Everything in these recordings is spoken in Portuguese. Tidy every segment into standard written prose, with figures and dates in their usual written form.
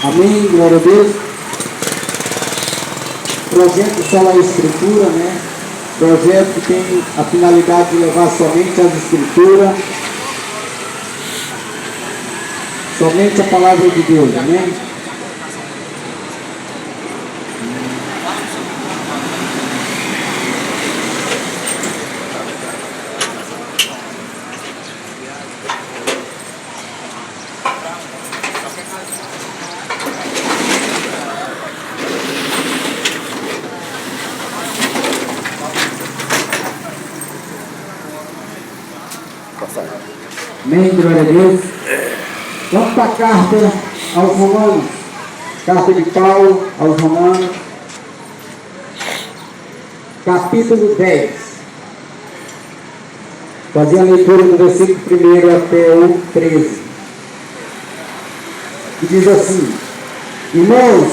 Amém, glória a Deus. Projeto Sola Escritura, né? Projeto que tem a finalidade de levar somente as Escrituras, somente a palavra de Deus, amém? Amém, glória a Deus. Vamos para a carta aos Romanos. Carta de Paulo aos Romanos. Capítulo 10. Fazer a leitura do versículo 1 até o 13. Que diz assim: Irmãos,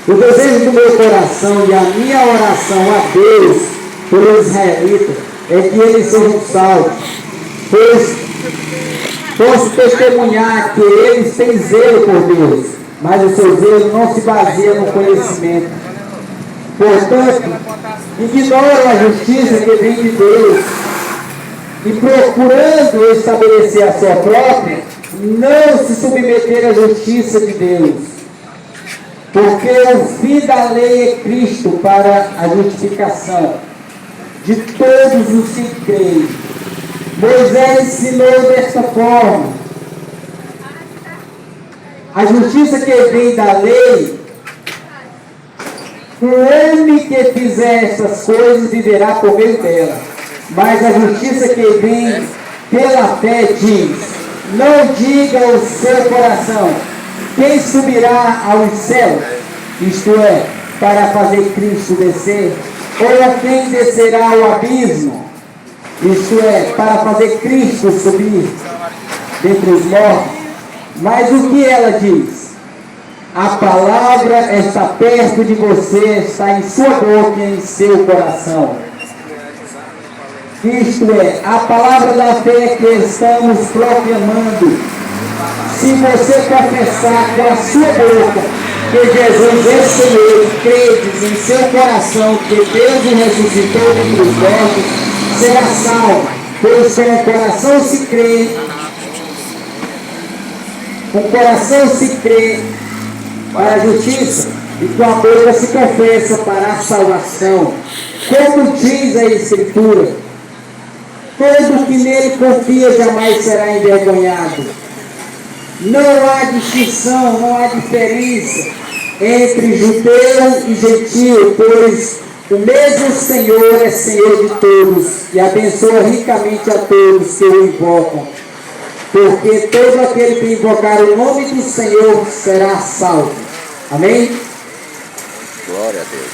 o desejo do meu coração e a minha oração a Deus pelos israelitas é que eles sejam salvos. Pois posso testemunhar que eles têm zelo por Deus, mas o seu zelo não se baseia no conhecimento. Portanto, ignoram a justiça que vem de Deus e, procurando estabelecer a sua própria, não se submeter à justiça de Deus. Porque o fim da lei é Cristo para a justificação de todos os que creem. Moisés ensinou desta forma: a justiça que vem da lei, o homem que fizer essas coisas viverá por meio dela. Mas a justiça que vem pela fé diz: não diga ao seu coração, quem subirá aos céus, isto é, para fazer Cristo descer, ou quem descerá ao abismo, isto é, para fazer Cristo subir dentre os mortos. Mas o que ela diz? A palavra está perto de você, está em sua boca e em seu coração. Isto é, a palavra da fé que estamos proclamando. Se você confessar com a sua boca que Jesus é Senhor e credes em seu coração que Deus o ressuscitou dentre os mortos, será salvo, pois com o coração se crê para a justiça, e com a boca se confessa para a salvação. Como diz a Escritura, todo que nele confia jamais será envergonhado. Não há distinção, não há diferença entre judeu e gentio, pois o mesmo Senhor é Senhor de todos e abençoa ricamente a todos que o invocam. Porque todo aquele que invocar o nome do Senhor será salvo. Amém? Glória a Deus.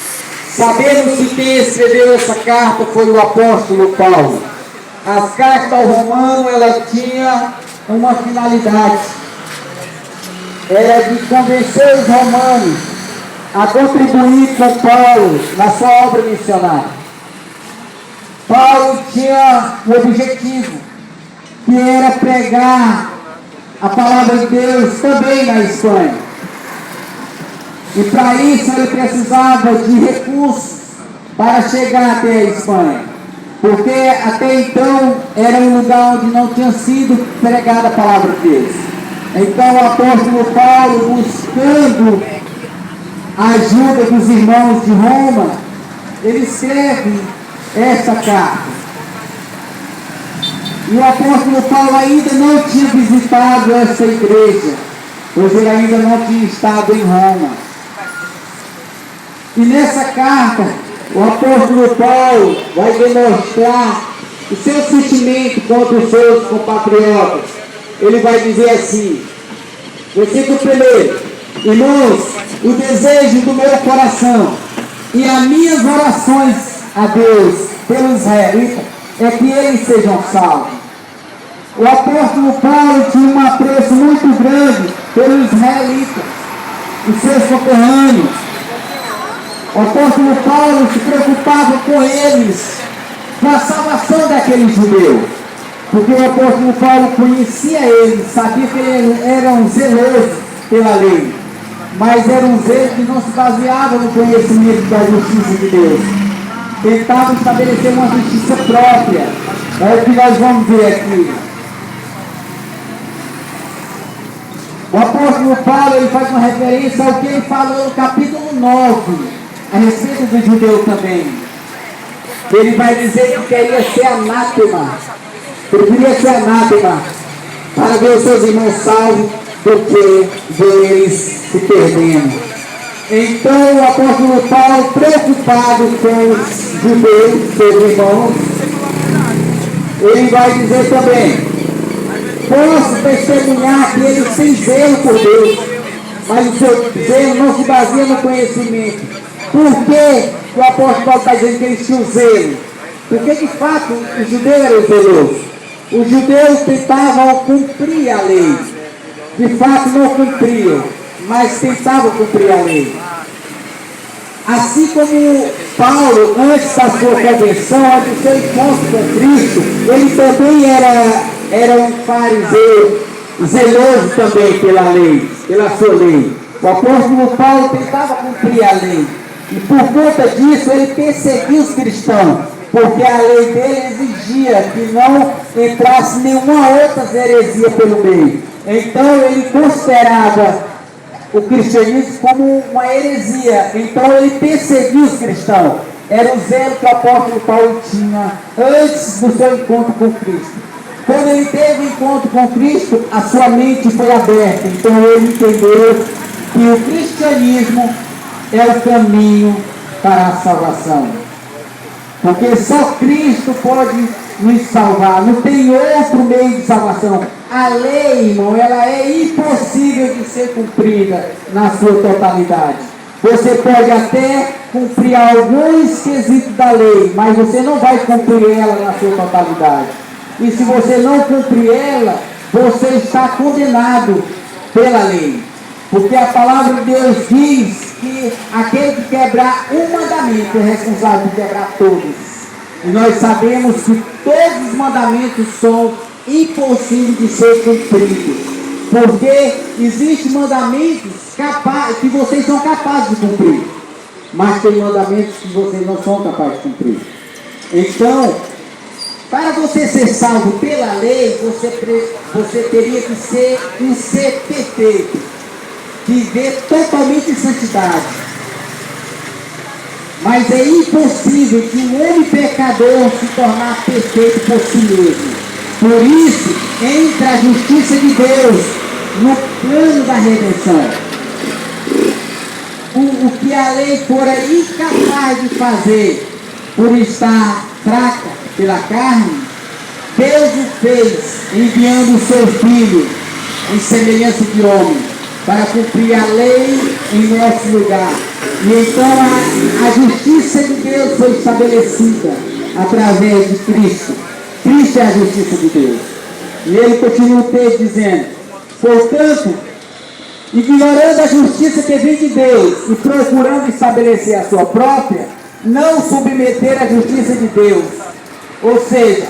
Sabemos que quem escreveu essa carta foi o apóstolo Paulo. As cartas ao Romano, ela tinha uma finalidade. Era de convencer os romanos a contribuir com Paulo na sua obra missionária. Paulo tinha o objetivo, que era pregar a palavra de Deus também na Espanha. E para isso ele precisava de recursos para chegar até a Espanha. Porque até então era um lugar onde não tinha sido pregada a palavra de Deus. Então o apóstolo Paulo, buscando a ajuda dos irmãos de Roma, ele escreve essa carta. E o apóstolo Paulo ainda não tinha visitado essa igreja, pois ele ainda não tinha estado em Roma. E nessa carta, o apóstolo Paulo vai demonstrar o seu sentimento contra os seus compatriotas. Ele vai dizer assim, versículo 1: Irmãos, o desejo do meu coração e as minhas orações a Deus pelos israelitas é que eles sejam salvos. O apóstolo Paulo tinha um apreço muito grande pelos israelitas, os seus conterrâneos. O apóstolo Paulo se preocupava com eles, com a salvação daqueles judeus. Porque o apóstolo Paulo conhecia eles, sabia que eles eram zelosos pela lei, mas era um zelo que não se baseava no conhecimento da justiça de Deus. Tentavam estabelecer uma justiça própria. É o que nós vamos ver aqui. O apóstolo Paulo, ele faz uma referência ao que ele falou no capítulo 9, a respeito do judeu também. Ele vai dizer que queria ser anátema. Ele queria ser anátema para ver os seus irmãos salvos do que ver eles se perdendo. Então o apóstolo Paulo, preocupado com os judeus, seus irmãos, ele vai dizer também: posso testemunhar que eles têm zelo por Deus, mas o seu zelo não se baseia no conhecimento. Por que o apóstolo Paulo está dizendo que eles tinham zelo? Porque de fato os judeus eram zelosos. Os judeus tentavam cumprir a lei. De fato não cumpriam, mas tentavam cumprir a lei. Assim como Paulo, antes da sua conversão, antes do seu encontro com Cristo, ele também era um fariseu, zeloso também pela lei, pela sua lei. O apóstolo Paulo tentava cumprir a lei. E por conta disso ele perseguia os cristãos, porque a lei dele exigia que não entrasse nenhuma outra heresia pelo meio. Então ele considerava o cristianismo como uma heresia. Então ele perseguia os cristãos. Era o zelo que o apóstolo Paulo tinha antes do seu encontro com Cristo. Quando ele teve o encontro com Cristo, a sua mente foi aberta. Então ele entendeu que o cristianismo é o caminho para a salvação. Porque só Cristo pode nos salvar. Não tem outro meio de salvação. A lei, irmão, ela é impossível de ser cumprida na sua totalidade. Você pode até cumprir alguns quesitos da lei, mas você não vai cumprir ela na sua totalidade. E se você não cumprir ela, você está condenado pela lei. Porque a palavra de Deus diz que aquele que quebrar um mandamento é responsável por quebrar todos. E nós sabemos que todos os mandamentos são impossíveis de ser cumpridos. Porque existem mandamentos que vocês são capazes de cumprir. Mas tem mandamentos que vocês não são capazes de cumprir. Então, para você ser salvo pela lei, você teria que ser um ser perfeito. Viver totalmente em santidade. Mas é impossível que um homem pecador se tornar perfeito por si mesmo. Por isso, entra a justiça de Deus no plano da redenção. O que a lei fora incapaz de fazer por estar fraca pela carne, Deus o fez enviando o seu Filho em semelhança de homem, para cumprir a lei em nosso lugar. E então a justiça de Deus foi estabelecida através de Cristo. Cristo é a justiça de Deus. E ele continua o texto dizendo: portanto, ignorando a justiça que vem de Deus e procurando estabelecer a sua própria, não submeter a justiça de Deus. Ou seja,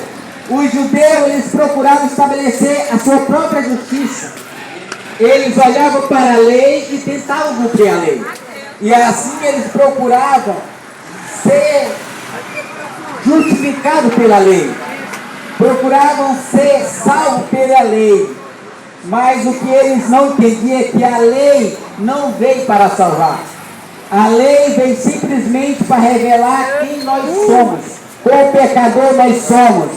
os judeus eles procuravam estabelecer a sua própria justiça. Eles olhavam para a lei e tentavam cumprir a lei. E assim eles procuravam ser justificados pela lei. Procuravam ser salvos pela lei. Mas o que eles não entendiam é que a lei não veio para salvar. A lei veio simplesmente para revelar quem nós somos. Qual pecador nós somos.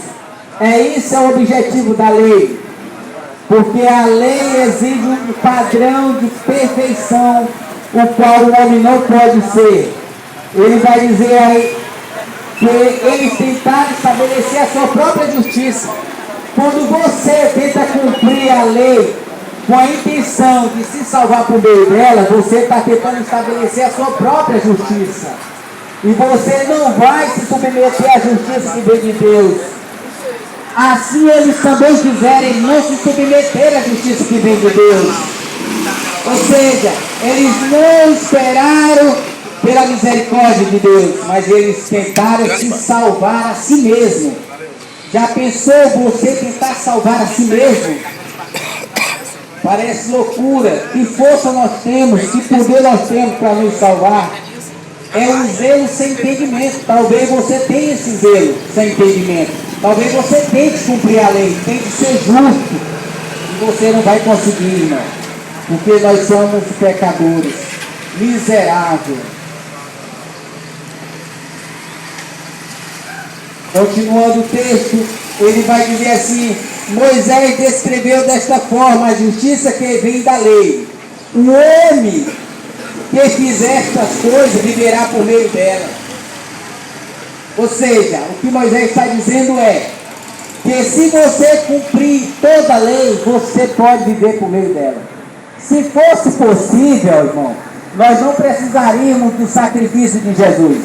Esse é o objetivo da lei. Porque a lei exige um padrão de perfeição, o qual o homem não pode ser. Ele vai dizer aí que eles tentaram estabelecer a sua própria justiça. Quando você tenta cumprir a lei com a intenção de se salvar por meio dela, você está tentando estabelecer a sua própria justiça. E você não vai se submeter à justiça que vem de Deus. Assim eles também quiserem não se submeter à justiça que vem de Deus. Ou seja, eles não esperaram pela misericórdia de Deus, mas eles tentaram se salvar a si mesmo. Já pensou você tentar salvar a si mesmo? parece loucura. Que força nós temos, que poder nós temos para nos salvar. É um zelo sem entendimento. Talvez você tenha esse zelo sem entendimento. Talvez você tente cumprir a lei, tente ser justo. E você não vai conseguir, irmão. Porque nós somos pecadores, miseráveis. Continuando o texto, ele vai dizer assim: Moisés descreveu desta forma a justiça que vem da lei. O homem que fizer estas coisas viverá por meio dela. Ou seja, o que Moisés está dizendo é que se você cumprir toda a lei, você pode viver por meio dela. Se fosse possível, irmão, nós não precisaríamos do sacrifício de Jesus.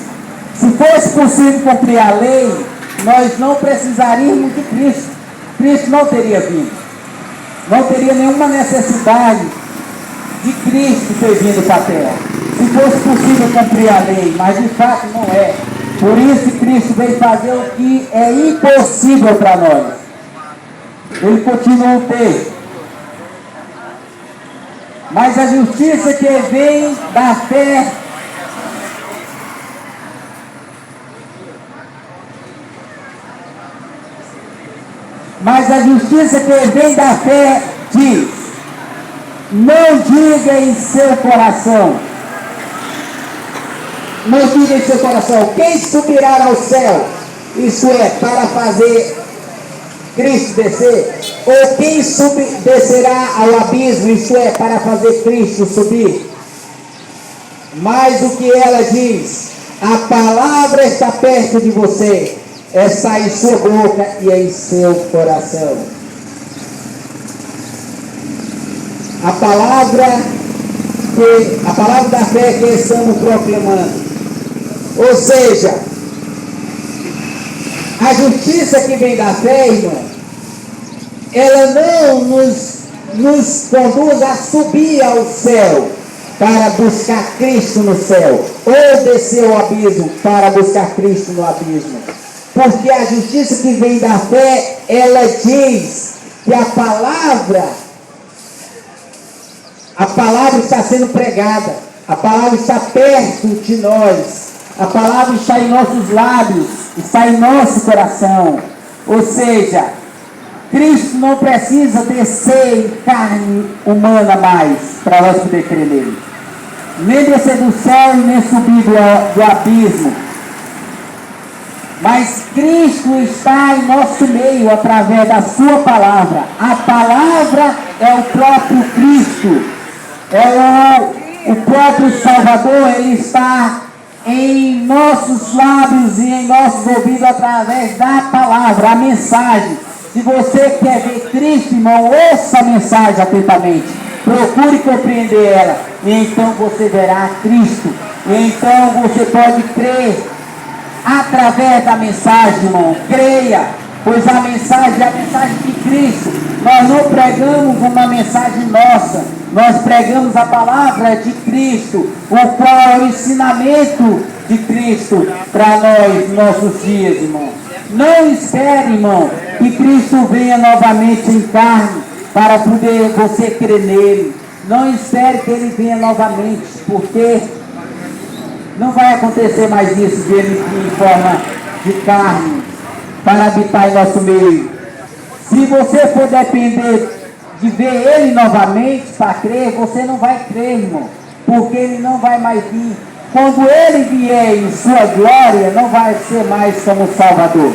Se fosse possível cumprir a lei, nós não precisaríamos de Cristo. Cristo não teria vindo. Não teria nenhuma necessidade de Cristo ter vindo para a terra. Se fosse possível cumprir a lei, mas de fato não é. Por isso Cristo veio fazer o que é impossível para nós. Ele continua o texto. Mas a justiça que vem da fé diz: não diga em seu coração, quem subirá ao céu, isso é, para fazer Cristo descer, ou quem descerá ao abismo, isso é, para fazer Cristo subir. Mas o que ela diz: a palavra está perto de você, está em sua boca e em seu coração. A palavra da fé que estamos proclamando. Ou seja, a justiça que vem da fé, irmão, ela não nos conduz a subir ao céu para buscar Cristo no céu, ou descer ao abismo para buscar Cristo no abismo. Porque a justiça que vem da fé, ela diz que a palavra está sendo pregada, a palavra está perto de nós, a palavra está em nossos lábios, está em nosso coração. Ou seja, Cristo não precisa descer em carne humana mais para nós poder crer nele, nem descer do céu e nem subir do abismo. Mas Cristo está em nosso meio através da sua palavra. A palavra é o próprio Cristo, é o próprio Salvador. Ele está em nossos lábios e em nossos ouvidos através da palavra, a mensagem. Se você quer ver Cristo, irmão, ouça a mensagem atentamente, procure compreender ela, e então você verá Cristo, e então você pode crer através da mensagem, irmão. Creia, pois a mensagem é a mensagem de Cristo. Nós não pregamos uma mensagem nossa, nós pregamos a palavra de Cristo, o qual é o ensinamento de Cristo para nós, nossos dias, irmão. Não espere, irmão, que Cristo venha novamente em carne para poder você crer nele. Não espere que ele venha novamente, porque não vai acontecer mais isso de ele vir em forma de carne para habitar em nosso meio. Se você for depender de ver ele novamente para crer, você não vai crer, irmão, porque ele não vai mais vir. Quando ele vier em sua glória, não vai ser mais como Salvador,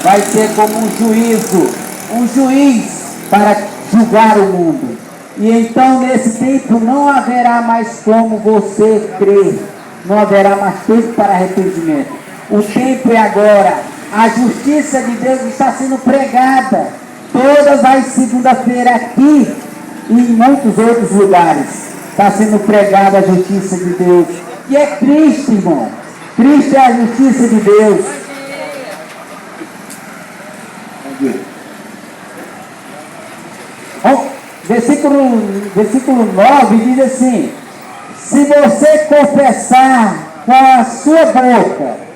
vai ser como um juiz para julgar o mundo. E então nesse tempo não haverá mais como você crer, não haverá mais tempo para arrependimento. O tempo é agora. A justiça de Deus está sendo pregada todas as segundas-feiras aqui e em muitos outros lugares. Está sendo pregada a justiça de Deus, que é Cristo, irmão. Cristo é a justiça de Deus. Versículo 9 diz assim: se você confessar com a sua boca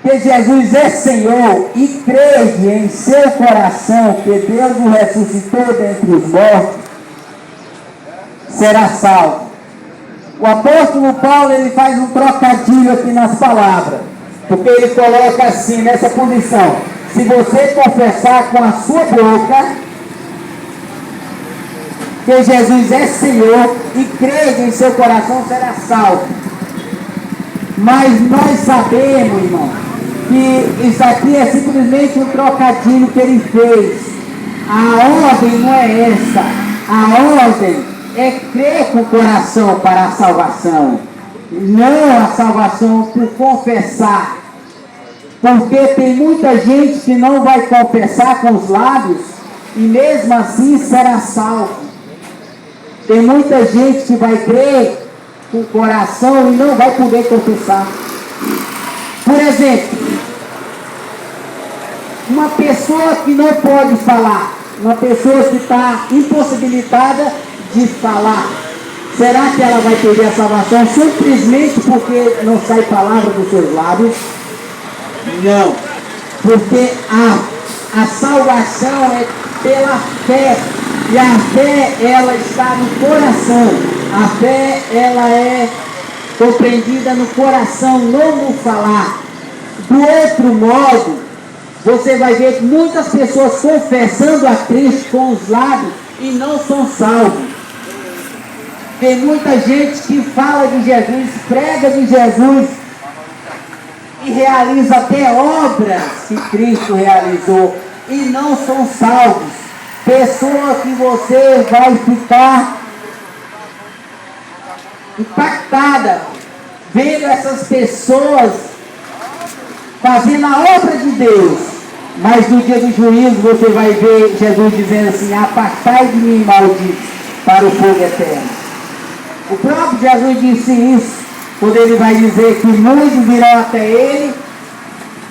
que Jesus é Senhor e crede em seu coração que Deus o ressuscitou dentre os mortos, será salvo. O apóstolo Paulo, ele faz um trocadilho aqui nas palavras, porque ele coloca assim, nessa posição: se você confessar com a sua boca que Jesus é Senhor e crede em seu coração, será salvo. Mas nós sabemos, irmão, que isso aqui é simplesmente um trocadilho que ele fez. A ordem não é essa. A ordem é crer com o coração para a salvação, não a salvação por confessar. Porque tem muita gente que não vai confessar com os lábios e mesmo assim será salvo. Tem muita gente que vai crer com o coração e não vai poder confessar. Por exemplo, uma pessoa que não pode falar, uma pessoa que está impossibilitada de falar, será que ela vai perder a salvação simplesmente porque não sai palavra dos seus lábios? Não, porque a salvação é pela fé, e a fé ela está no coração. A fé ela é compreendida no coração, não no falar. Do outro modo, você vai ver muitas pessoas confessando a Cristo com os lábios e não são salvos. Tem muita gente que fala de Jesus, prega de Jesus e realiza até obras que Cristo realizou e não são salvos. Pessoa que você vai ficar impactada vendo essas pessoas fazendo a obra de Deus, mas no dia do juízo você vai ver Jesus dizendo assim: apartai de mim, malditos, para o fogo eterno. O próprio Jesus disse isso quando ele vai dizer que muitos virão até ele,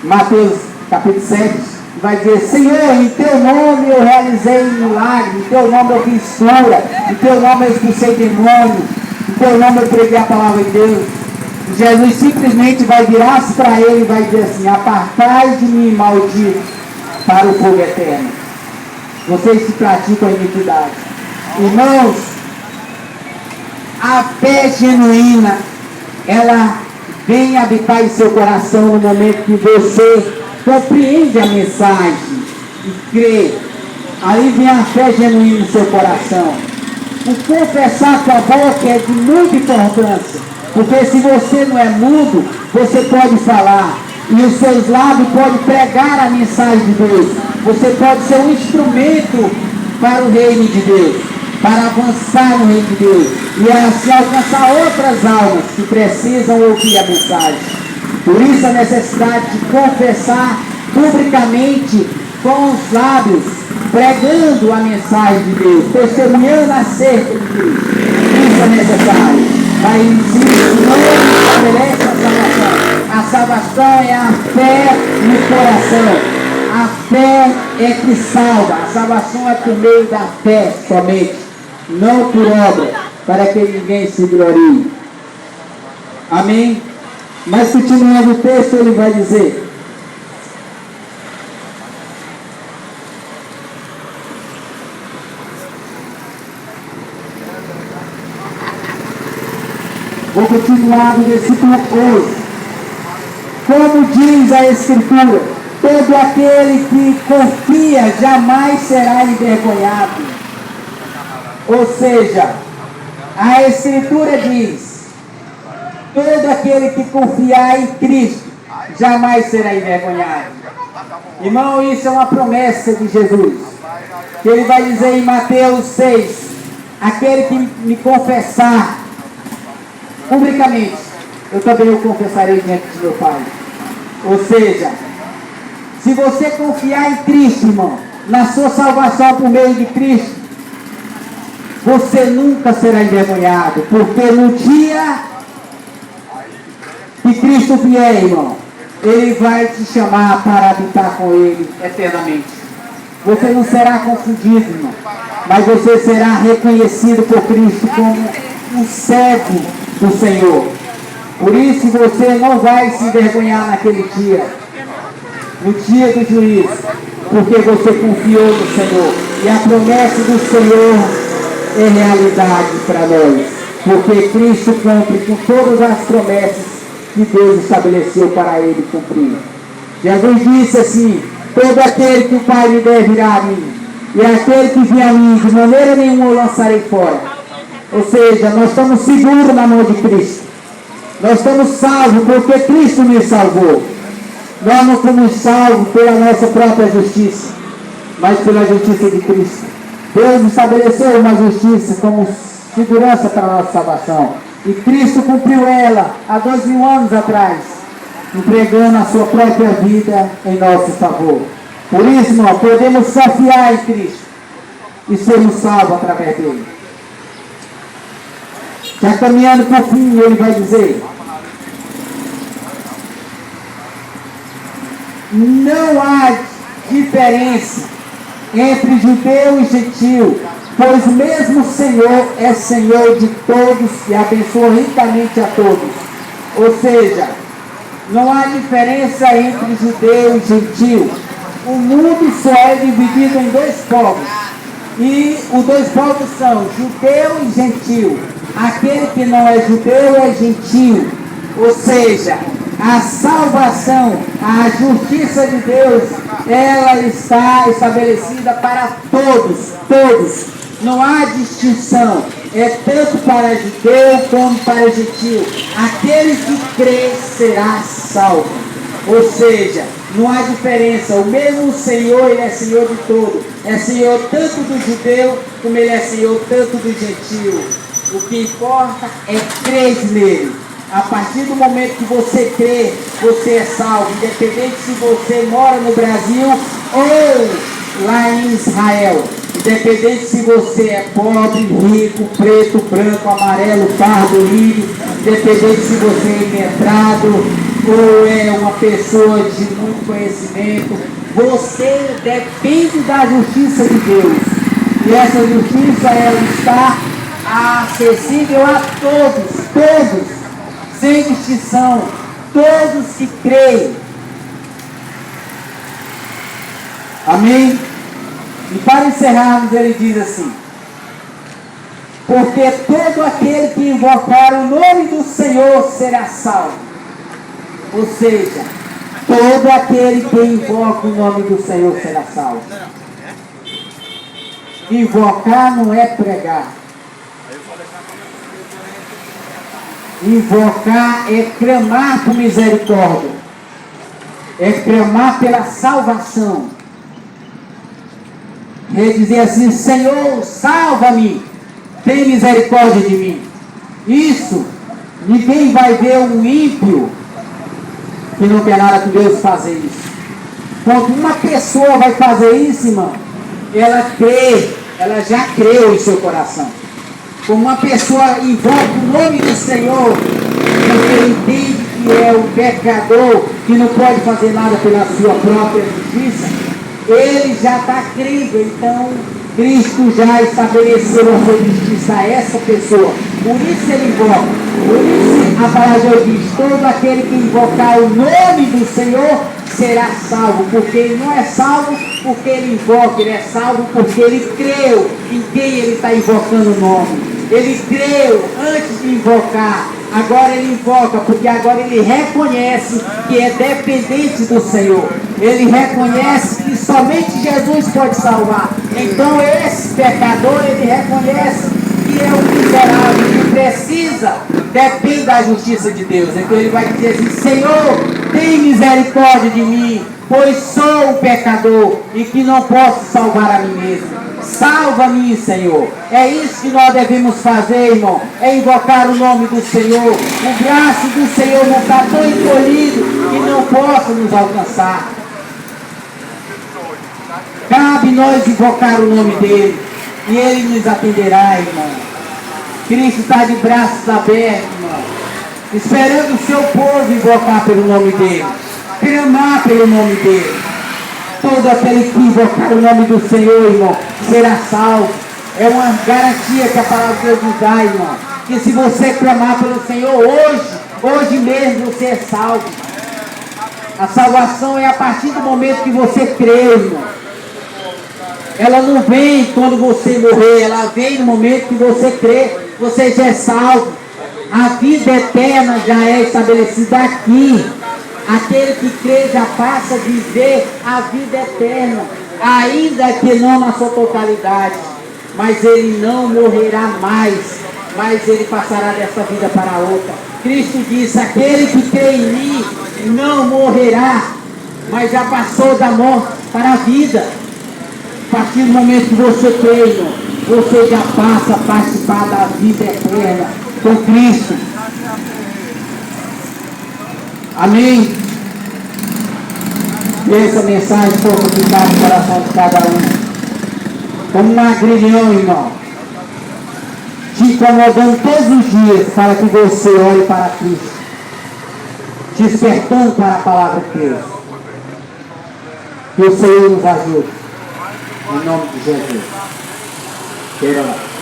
Mateus capítulo 7, vai dizer: Senhor, em teu nome eu realizei milagre, em teu nome eu fiz cura, em teu nome eu expulsei demônio, em teu nome eu preguei a palavra de Deus. E Jesus simplesmente vai virar-se para ele e vai dizer assim: apartai de mim, maldito, para o fogo eterno. Vocês que praticam a iniquidade. Irmãos, a fé genuína, ela vem habitar em seu coração no momento que você compreende a mensagem e crê. Aí vem a fé genuína no seu coração. O confessar com a boca é de muita importância, porque se você não é mudo, você pode falar e os seus lábios podem pregar a mensagem de Deus. Você pode ser um instrumento para o reino de Deus, para avançar no reino de Deus e assim alcançar outras almas que precisam ouvir a mensagem. Por isso a necessidade de confessar publicamente com os lábios, pregando a mensagem de Deus, testemunhando acerca de Cristo. Isso é necessário. Mas isso não estabelece a salvação. A salvação é a fé no coração. A fé é que salva. A salvação é por meio da fé somente, não por obra, para que ninguém se glorie. Amém? Mas continuando o texto, ele vai dizer: vou continuar no versículo 11. Como diz a Escritura, todo aquele que confia jamais será envergonhado. Ou seja, a Escritura diz: todo aquele que confiar em Cristo jamais será envergonhado. Irmão, isso é uma promessa de Jesus, que ele vai dizer em Mateus 6: aquele que me confessar publicamente, eu também o confessarei diante de meu Pai. Ou seja, se você confiar em Cristo, irmão, na sua salvação por meio de Cristo, você nunca será envergonhado, porque no dia que Cristo vier, irmão, Ele vai te chamar para habitar com Ele eternamente. Você não será confundido, irmão, mas você será reconhecido por Cristo como um servo do Senhor. Por isso você não vai se envergonhar naquele dia. no dia do juízo, porque você confiou no Senhor. E a promessa do Senhor é realidade para nós, porque Cristo cumpre com todas as promessas que Deus estabeleceu para ele cumprir. Jesus disse assim: todo aquele que o Pai me der virá a mim, e aquele que vier a mim, de maneira nenhuma o lançarei fora. Ou seja, nós estamos seguros na mão de Cristo. Nós estamos salvos porque Cristo nos salvou. Nós não fomos salvos pela nossa própria justiça, mas pela justiça de Cristo. Deus estabeleceu uma justiça como segurança para a nossa salvação. E Cristo cumpriu ela há 2000 anos atrás, entregando a sua própria vida em nosso favor. Por isso, irmão, podemos confiar em Cristo e sermos salvos através dele. Já caminhando para o fim, ele vai dizer: não há diferença entre judeu e gentil, pois o mesmo Senhor é Senhor de todos e abençoa ricamente a todos. Ou seja, não há diferença entre judeu e gentil. O mundo só é dividido em dois povos. E os dois povos são judeu e gentil. Aquele que não é judeu é gentil. Ou seja, a salvação, a justiça de Deus, ela está estabelecida para todos, todos. Não há distinção. É tanto para judeu como para gentil. Aquele que crê será salvo. Ou seja, não há diferença. O mesmo Senhor, ele é Senhor de todo. É Senhor tanto do judeu, como ele é Senhor tanto do gentil. O que importa é crer nele. A partir do momento que você crê, você é salvo. Independente se você mora no Brasil ou lá em Israel. Independente se você é pobre, rico, preto, branco, amarelo, pardo, lírio. Independente se você é iletrado ou é uma pessoa de muito conhecimento. Você depende da justiça de Deus. E essa justiça, ela está acessível a todos, todos, sem distinção, todos que creem. Amém? E para encerrarmos, ele diz assim: porque todo aquele que invocar o nome do Senhor será salvo. Ou seja, todo aquele que invoca o nome do Senhor será salvo. Invocar não é pregar. Invocar é clamar por misericórdia. É clamar pela salvação. É dizer assim: Senhor, salva-me, tem misericórdia de mim. Isso, ninguém vai ver um ímpio que não quer nada com Deus fazer isso. Quando uma pessoa vai fazer isso, irmão, ela crê, ela já creu em seu coração. Como uma pessoa invoca o nome do Senhor, porque entende que é um pecador, que não pode fazer nada pela sua própria justiça, ele já está crendo. Então Cristo já estabeleceu a sua justiça a essa pessoa. Por isso ele invoca. Por isso a palavra diz: todo aquele que invocar o nome do Senhor será salvo. Porque ele não é salvo porque ele invoca, ele é salvo porque ele creu em quem ele está invocando o nome. Ele creu antes de invocar. Agora ele invoca, porque agora ele reconhece que é dependente do Senhor. Ele reconhece que somente Jesus pode salvar. Então esse pecador, ele reconhece que é um miserável, que precisa, depende da justiça de Deus. Então ele vai dizer assim: Senhor, tem misericórdia de mim, pois sou um pecador e que não posso salvar a mim mesmo. Salva-me, Senhor. É isso que nós devemos fazer, irmão. É invocar o nome do Senhor. O braço do Senhor não está tão encolhido que não possa nos alcançar. Cabe nós invocar o nome dele e ele nos atenderá, irmão. Cristo está de braços abertos, irmão, esperando o seu povo invocar pelo nome dele, clamar pelo nome dele. Todo aquele que invocar o nome do Senhor, irmão, será salvo. É uma garantia que a palavra de Deus nos dá, irmão. Que se você clamar pelo Senhor hoje mesmo você é salvo. A salvação é a partir do momento que você crê, irmão. Ela não vem quando você morrer, ela vem no momento que você crê, você já é salvo. A vida eterna já é estabelecida aqui. Aquele que crê já passa a viver a vida eterna, ainda que não na sua totalidade. Mas ele não morrerá mais, mas ele passará dessa vida para outra. Cristo disse: aquele que crê em mim não morrerá, mas já passou da morte para a vida. A partir do momento que você crê, irmão, você já passa a participar da vida eterna com Cristo. Amém? E essa mensagem foi aplicada no coração de cada um. Como um agrilhão, irmão, te incomodando todos os dias para que você olhe para Cristo, te despertando para a palavra de Deus. Que o Senhor nos ajude. Em nome de Jesus. Queira lá.